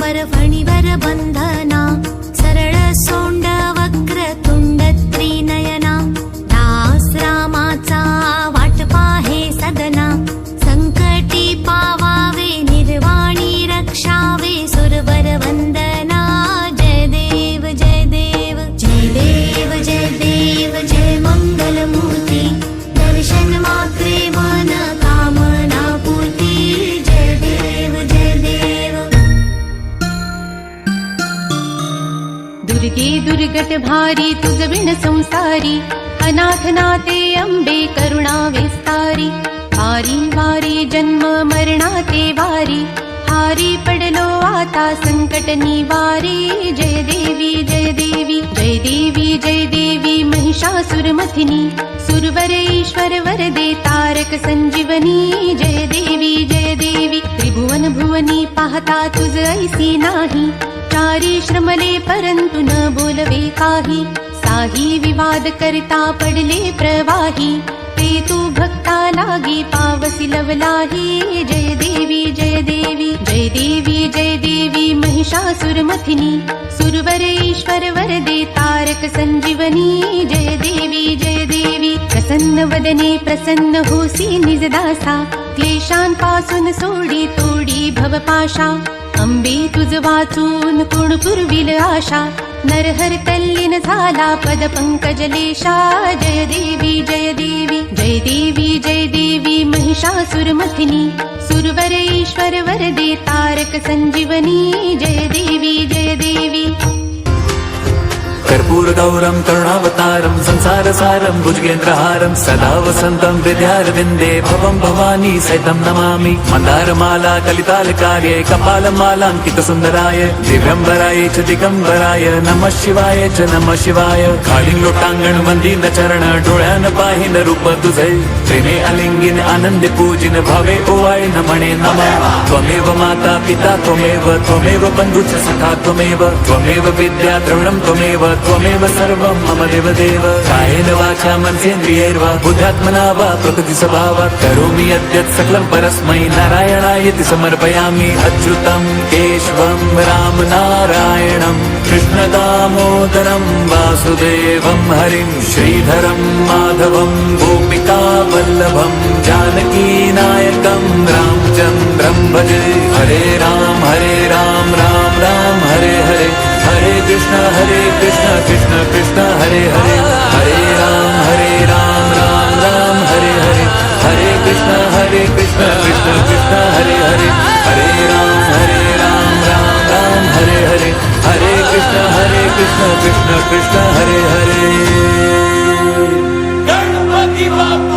वर फणीवर बंधना सरळ सोंड वक्र तुंड त्रिनयना दास रामाचा वाट पाहे सदना संकटी पावावे निर्वाणी रक्षावे सुरवर वंदना जय देव जय देव जय देव जय देव जय मंगलमूर्ती दर्शन मात्रे मन कामना पूर्ती जय देव जय देव दुर्गे दुर्गट भारी तुझ विण संसारी अनाथ नाते अंबे करुणा विस्तारी वारी वारी जन्म मरणाते वारी हारी पडलो आता संकट निवारी जय देवी जय देवी जय देवी जय देवी महिषासुर मथिनी सुरवर ईश्वर वरदे तारक संजीवनी जय देवी त्रिभुवन भुवनी पाहता तुझ ऐसी नाही चारी श्रमले परंतु न बोलवे काही साही विवाद करता पडले प्रवाही ते तू भक्ता लागी पावसी लवलाही जय देवी जय देवी जय देवी जय देवी महिषासुर मथिनी सुरवर ईश्वर वरदे तारक संजीवनी जय देवी प्रसन्न वदने प्रसन्न होसी निजदासा क्लेशांपासून सोडी तोडी भवपाशा अंबे तुझ वाचून कोण पुरविल आशा नरहर तल्लीन झाला पद पंकजलेशा जय देवी जय देवी जय देवी जय देवी महिषासुर मथिनी सुरवर ईश्वर वरदे तारक संजीवनी जय देवी कर्पूर गौरम करुणावतारम संसार सारम भुजगेंद्रहारम सदा वसंतम हृदयारविंदे भवम भवानी सहितं नमामि मंदारमाला कलितालकार्ये कपालमालांकित सुंदराय दिव्यंबराय च दिगंबराय नमः शिवाय च नमः शिवाय काळी लोटांगण वंदीन चरण डोळ्यान पाहिन रूप तुझे प्रेमे अलिंगिन आनंदे पूजिन भावे ओवाय नमणे नमः त्वमेव माता पिता त्वमेव बंधुच सखा त्वमेव विद्या द्रविणं त्वमेव सर्वं मम देवदेव कायेन वाचा मनसेन्द्रियैर्वा बुद्ध्यात्मना वा प्रकृति स्वभावात् करोमि यद्यत् सकलं परस्मै नारायणायति समर्पयामि अच्युतं केशवं राम नारायणं कृष्णदामोदरं वासुदेवं हरिं श्रीधरं माधवं गोपिका वल्लभं जानकीनायकं रामचन्द्रं भजे हरे राम राम राम हरे हरे हरे कृष्ण कृष्ण कृष्ण हरे हरे हरे राम राम हरे हरे हरे कृष्ण कृष्ण कृष्ण हरे हरे हरे राम राम हरे हरे हरे कृष्ण कृष्ण कृष्ण हरे हरे गणपति बाप्पा